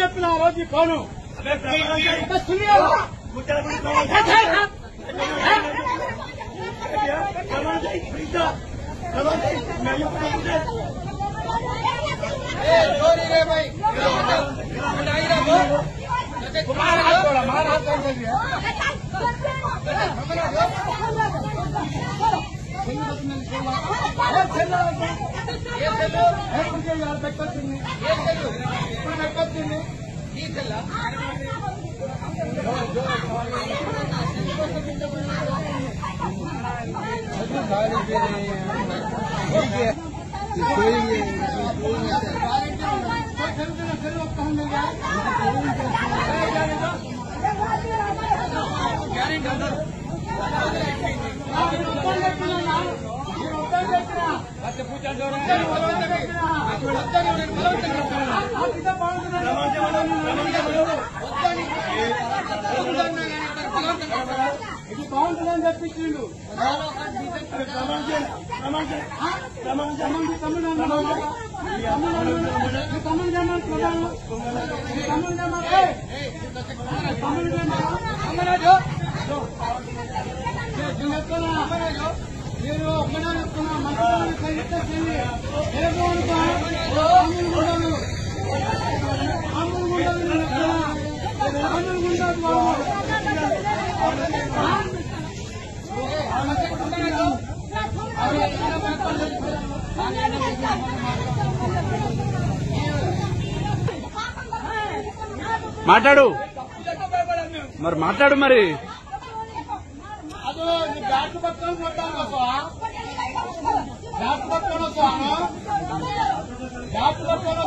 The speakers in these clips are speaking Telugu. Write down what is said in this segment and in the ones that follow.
చెప్పిన రోజు ఫోను ఇది బాగుంటుందని చెప్పించిండు. నేను ఒక్కడే చెప్తున్నా, మంచి మాట్లాడు మరి మాట్లాడు మరి ಅದು ಬ್ಯಾಟ್ ಪಟ್ಕೊಂಡು ಕೊಟ್ಟಾಗ ಬ್ಯಾಟ್ ಪಟ್ಕೊಂಡು ಬ್ಯಾಟ್ ಪಟ್ಕೊಂಡು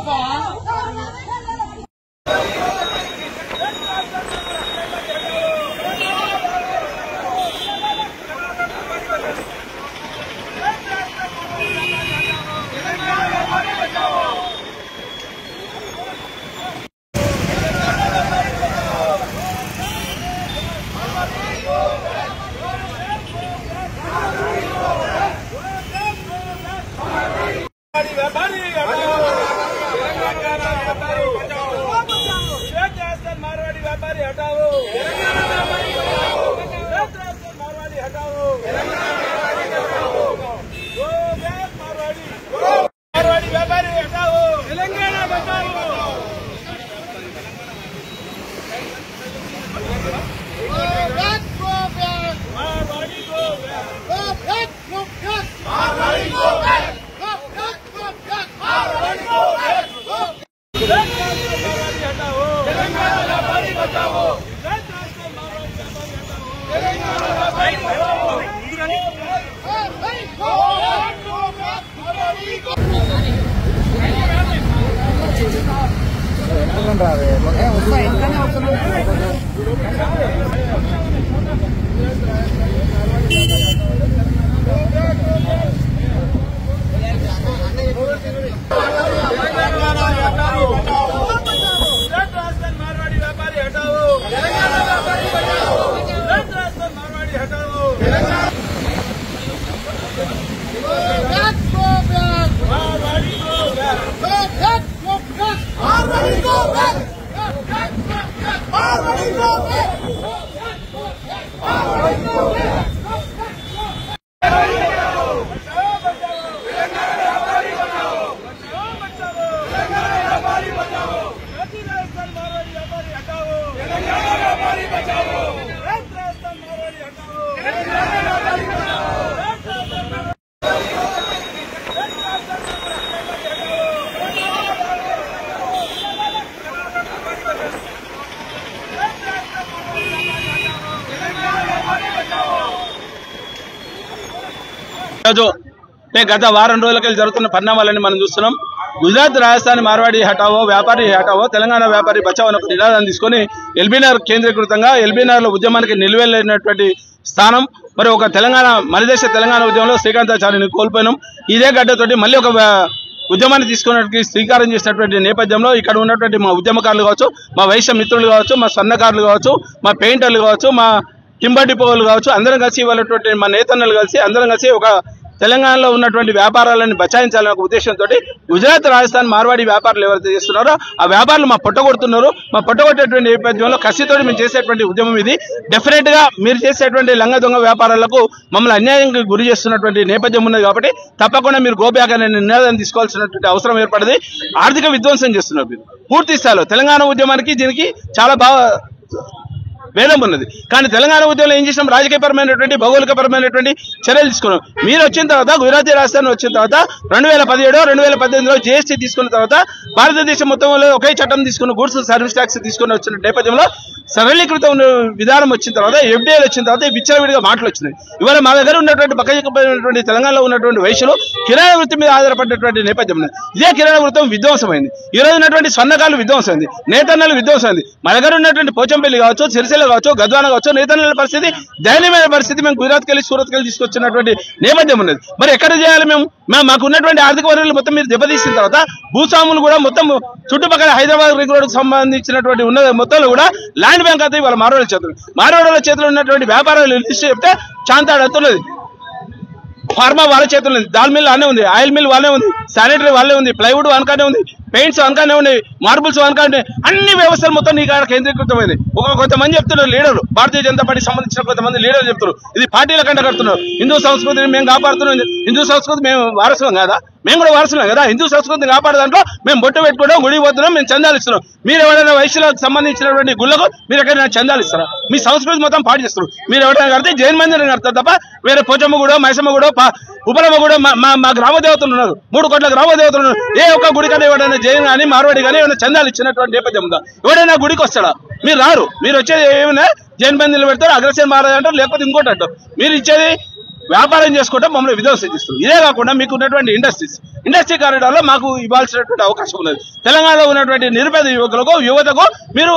గత వారం రోజులకి జరుగుతున్న పరిణామాలని మనం చూస్తున్నాం. గుజరాత్ రాజస్థాన్ మార్వాడి హటావో వ్యాపారి హటావో తెలంగాణ వ్యాపారి బచావో అనే నినాదాన్ని తీసుకొని ఎల్బీనగర్ కేంద్రీకృతంగా ఎల్బీనగర్ లో ఉద్యమానికి నిలువెళ్ళినటువంటి స్థానం. మరి ఒక తెలంగాణ మనదేశ తెలంగాణ ఉద్యమంలో శ్రీకాంతాచార్యని కోల్పోయినాం. ఇదే గడ్డతోటి మళ్ళీ ఒక ఉద్యమాన్ని తీసుకున్నటువంటి శ్రీకారం చేసినటువంటి నేపథ్యంలో ఇక్కడ ఉన్నటువంటి మా ఉద్యమకారులు కావచ్చు, మా వైశ్య మిత్రులు కావచ్చు, మా స్వర్ణకారులు కావచ్చు, మా పెయింటర్లు కావచ్చు, మా టింబర్ డిపోలు కావచ్చు, అందరం కలిసి వాళ్ళటువంటి మా నేతన్నలు కలిసి అందరం కలిసి ఒక తెలంగాణలో ఉన్నటువంటి వ్యాపారాలను బచాయించాలనే ఒక ఉద్దేశంతో గుజరాత్, రాజస్థాన్, మార్వాడి వ్యాపారులు ఎవరైతే చేస్తున్నారో ఆ వ్యాపారులు మా పొట్టగొడుతున్నారు. మా పొట్టగొట్టేటువంటి నేపథ్యంలో కసితో మేము చేసేటువంటి ఉద్యమం ఇది. డెఫినెట్ గా మీరు చేసేటువంటి లంగ దొంగ వ్యాపారాలకు మమ్మల్ని అన్యాయంగా గురి చేస్తున్నటువంటి నేపథ్యం ఉన్నది కాబట్టి తప్పకుండా మీరు గోబ్యాక్ అనే నిర్ణయం తీసుకోవాల్సినటువంటి అవసరం ఏర్పడింది. ఆర్థిక విధ్వంసం చేస్తున్నారు మీరు పూర్తి స్థాయిలో. తెలంగాణ ఉద్యమానికి దీనికి చాలా బాగా భేదం ఉన్నది. కానీ తెలంగాణ ఉద్యమంలో ఏం చేసినాం, రాజకీయపరమైనటువంటి భౌగోళికపరమైనటువంటి చర్యలు తీసుకున్నాం. మీరు వచ్చిన తర్వాత గుజరాత్ రాజస్థాన్ వచ్చిన తర్వాత 2017, 2018లో జీఎస్టీ తీసుకున్న తర్వాత భారతదేశం మొత్తంలో ఒకే చట్టం తీసుకున్న గూడ్స్ సర్వీస్ ట్యాక్స్ తీసుకుని వచ్చిన నేపథ్యంలో సరళీకృత విధానం వచ్చిన తర్వాత ఎఫ్డీఐలు వచ్చిన తర్వాత విచ్చలవిడిగా మాటలు వచ్చినాయి. ఇవాళ మా దగ్గర ఉన్నటువంటి పక్కనటువంటి తెలంగాణలో ఉన్నటువంటి వైశ్యులు కిరాణా వృత్తి మీద ఆధారపడినటువంటి నేపథ్యం ఉన్నది. ఇదే కిరాణా వృత్తం విధ్వంసమైంది. ఈ రోజు ఉన్నటువంటి స్వర్ణకాలు విధ్వంసమైంది, నేతన్నలు విధ్వంసమైంది. మా దగ్గర ఉన్నటువంటి పోచంపల్లి కావచ్చు, సిరిసిల్ల కావచ్చు, గద్వాన కావచ్చు, నేతన్నల పరిస్థితి దయనీయమైన పరిస్థితి. మేము గుజరాత్కి వెళ్ళి సూరత్కి వెళ్ళి తీసుకొచ్చినటువంటి నేపథ్యం ఉన్నది. మరి ఎక్కడ చేయాలి? మాకు ఉన్నటువంటి ఆర్థిక వనరులు మొత్తం మీరు దెబ్బతీసిన తర్వాత భూస్వాములు కూడా మొత్తం చుట్టుపక్కల హైదరాబాద్ రింగ్ రోడ్కు సంబంధించినటువంటి ఉన్న మొత్తంలో కూడా ల్యాండ్ బ్యాంక్ అయితే ఇవాళ మార్వాడల చేతులు ఉన్నటువంటి వ్యాపారాలు లిస్ట్ చెప్తే చాంతాడు అంతున్నది. ఫార్మా వాళ్ళ చేతుల్లో ఉంది, దాల్ మిల్ వాళ్ళనే ఉంది, ఆయిల్ మిల్ వాళ్ళనే ఉంది, శానిటరీ వాళ్ళనే ఉంది, ప్లైవుడ్ వనకానే ఉంది, పెయింట్స్ వనకానే ఉన్నాయి, మార్బుల్స్ వనకానే, అన్ని వ్యవస్థలు మొత్తం నీ కాడ కేంద్రీకృతమైంది. కొంతమంది చెప్తున్నారు లీడర్లు, భారతీయ జనతా పార్టీ సంబంధించిన కొంతమంది లీడర్లు చెప్తున్నారు ఇది పార్టీల కంట కడుతున్నారు. హిందూ సంస్కృతిని మేము కాపాడుతున్నాం. హిందూ సంస్కృతి మేము వారసులం కాదా? మేము కూడా వారసులం కదా. హిందూ సంస్కృతిని కాపాడే దాంట్లో మేము బొట్టు పెట్టుకోవడం, గుడి పోతున్నాం, మేము చందాలు ఇస్తున్నాం. మీరు ఎవరైనా వైశ్యులకు సంబంధించినటువంటి గుళ్ళకు మీరు ఎక్కడైనా చందాలు ఇస్తారా? మీ సంస్కృతి మొత్తం పాటు చేస్తారు. మీరు ఎవరైనా కడితే జైన్ మందిరం కడతారు తప్ప వేరే పోచమ్మ కూడా, మైసమ్మ కూడా, ఉపలమ్మ కూడా మా గ్రామ దేవతలు ఉన్నారు. 3 కోట్ల గ్రామ దేవతలు ఉన్నారు. ఏ ఒక్క గుడి కన్నా ఎవరైనా జైన్ కానీ మార్వాడి కానీ ఏమైనా చందాలు ఇచ్చినటువంటి నేపథ్యం ఉందా? ఎవరైనా గుడికి వస్తాడా? మీరు రారు. మీరు వచ్చేది ఏమైనా జైన్ మందిరం పెడతారు, అగ్రసేన్ మహారాజ్ అంటారు, లేకపోతే ఇంకోటి అంటారు. మీరు ఇచ్చేది వ్యాపారం చేసుకుంటే మమ్మల్ని విధ్వంసం చేస్తారు. ఇదే కాకుండా మీకు ఉన్నటువంటి ఇండస్ట్రీ కారిడార్లో మాకు ఇవ్వాల్సినటువంటి అవకాశం ఉన్నది. తెలంగాణలో ఉన్నటువంటి నిరుపేద యువతకు మీరు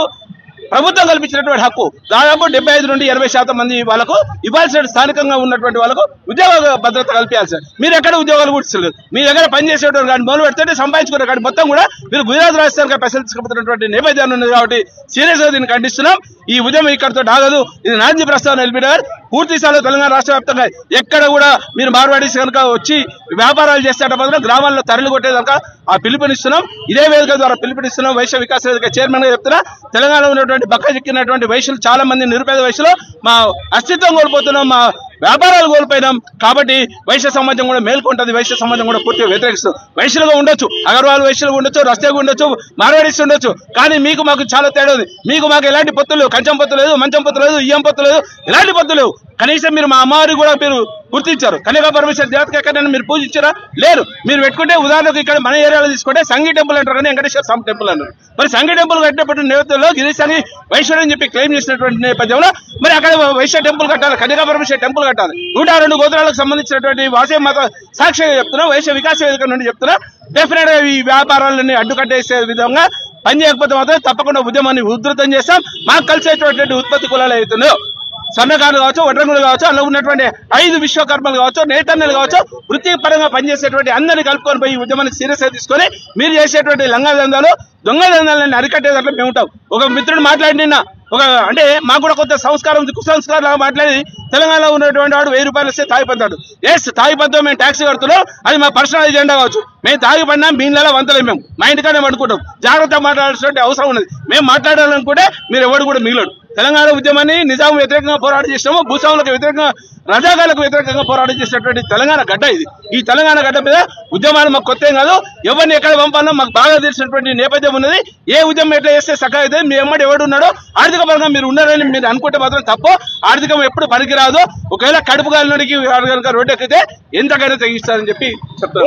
ప్రభుత్వం కల్పించినటువంటి హక్కు దాదాపు 75 నుండి 80% మంది వాళ్ళకు ఇవ్వాల్సిన స్థానికంగా ఉన్నటువంటి వాళ్ళకు ఉద్యోగ భద్రత కల్పించాలి. మీరు ఎక్కడ ఉద్యోగాలు కూర్చోలేదు. మీ దగ్గర పనిచేసేటువంటి కానీ మొదలు పెడితే సంపాదించుకునే కానీ మొత్తం కూడా మీరు గుజరాత్ రాజస్థాన్ పైసలు తీసుకుపోతున్నటువంటి నేపథ్యం ఉన్నది కాబట్టి సీరియస్ గా దీన్ని ఖండిస్తున్నాం. ఈ ఉద్యమం ఇక్కడితో ఆగదు. ఇది నాంది ప్రస్తావన ఎల్బీనగర్ పూర్తి స్థాయిలో తెలంగాణ రాష్ట్ర వ్యాప్తంగా ఎక్కడ కూడా మీరు మార్వాడీస్ కనుక వచ్చి వ్యాపారాలు చేస్తే మాత్రం గ్రామాల్లో తరలి కొట్టేదాకా ఆ పిలుపునిస్తున్నాం. ఇదే వేదిక ద్వారా పిలుపునిస్తున్నాం. వైశ్య వికాస్ వేదిక చైర్మన్ గా చెప్తున్నా, తెలంగాణలో ఉన్నటువంటి బక్క చిక్కినటువంటి వైశ్యులు చాలా మంది నిరుపేద వైశ్యులు మా అస్తిత్వం కోల్పోతున్నాం, మా వ్యాపారాలు కోల్పోయినాం. కాబట్టి వైశ్య సమాజం కూడా మేల్కొంటది. వైశ్య సమాజం కూడా పూర్తిగా వ్యతిరేకిస్తుంది. వైశ్యులుగా ఉండొచ్చు, అగర్వాల్ వైశ్యులుగా ఉండొచ్చు, రస్తేగా ఉండొచ్చు, మార్వాడీస్ ఉండొచ్చు. కానీ మీకు మాకు చాలా తేడా ఉంది. మీకు మాకు ఎలాంటి పొత్తు లేవు. కంచం పొత్తు లేదు, మంచం పొత్తు లేదు, ఇయ్యం పొత్తు లేదు, ఎలాంటి పొత్తు లేవు. కనీసం మీరు మా అమ్మవారి కూడా మీరు గుర్తించారు. కన్యకా పరమేశ్వర దేవతకి ఎక్కడైనా మీరు పూజించారా? లేరు. మీరు పెట్టుకుంటే ఉదాహరణకు ఇక్కడ మన ఏరియాలో తీసుకుంటే సంగీ టెంపుల్ అంటారు కానీ వెంకటేశ్వర స్వామి టెంపుల్ అన్నారు. మరి సంగీ టెంపుల్ కట్టినప్పుడు నేపథ్యంలో గిరీశాన్ని వైశ్యుడు అని చెప్పి క్లెయిమ్ చేసినటువంటి నేపథ్యంలో మరి అక్కడ వైశ్య టెంపుల్ కట్టాలి, కన్యకా పరమేశ్వర టెంపుల్ కట్టాలి. 102 గోత్రాలకు సంబంధించినటువంటి వాసే మత సాక్షిగా చెప్తున్నా, వైశ్య వికాస వేదిక నుండి చెప్తున్నా. డెఫినెట్ గా ఈ వ్యాపారాలన్నీ అడ్డుకట్టేసే విధంగా పని చేయకపోతే మాత్రం తప్పకుండా ఉద్యమాన్ని ఉధృతం చేస్తాం. మాకు కలిసేటువంటి ఉత్పత్తి కులాలు అవుతున్నాయో స్వర్ణకారులు కావచ్చు, వడ్రంగులు కావచ్చు, అందులో ఉన్నటువంటి 5 విశ్వకర్మలు కావచ్చు, నేతన్నలు కావచ్చు, వృత్తిపరంగా పనిచేసేటువంటి అందరినీ కలుపుకొని పోయి ఈ ఉద్యమాన్ని సీరియస్ గా తీసుకొని మీరు చేసేటువంటి లంగా దందాలు, దొంగ దందాలని అరికట్టేదాంట్లో మేము ఉంటాం. ఒక మిత్రుడు మాట్లాడినా అంటే మాకు కూడా కొంత సంస్కారం కుసంస్కారం మాట్లాడి తెలంగాణలో ఉన్నటువంటి వాడు 1000 రూపాయలు వస్తే తాగిపోతాడు. ఎస్, తాగిపోతాం, మేము ట్యాక్స్ కడుతున్నాం, అది మా పర్సనల్ ఎజెండా కావచ్చు. మేము తాగిపడినా మీ ఇళ్ళలో వంతలేం, మేము మా ఇంటికానే పడుకుంటాం. జాగ్రత్తగా మాట్లాడాల్సిన అవసరం ఉన్నది. మేము మాట్లాడాలనుకుంటే మీరు ఎవరు కూడా మిగిలడు. తెలంగాణ ఉద్యమాన్ని నిజాం వ్యతిరేకంగా పోరాటం చేసినాము, భూస్వాములకు వ్యతిరేకంగా, రజాకాలకు వ్యతిరేకంగా పోరాటం చేసినటువంటి తెలంగాణ గడ్డ ఇది. ఈ తెలంగాణ గడ్డ మీద ఉద్యమాలు మాకు కొత్త కాదు. ఎవరిని ఎక్కడ పంపాలో మాకు బాగా తెలిసినటువంటి నేపథ్యం ఉన్నది. ఏ ఉద్యమం ఎట్లా చేస్తే చక్కగా అయితే మీ ఎమ్మడి ఎవడు ఉన్నాడో ఆర్థిక పరంగా మీరు ఉన్నారని మీరు అనుకుంటే మాత్రం తప్పు. ఆర్థికం ఎప్పుడు పనికిరాదు. ఒకవేళ కడుపు కాలినోడికి కనుక రోడ్డు ఎక్కితే ఎంతకైనా తెగిస్తారని చెప్పి చెప్తారు.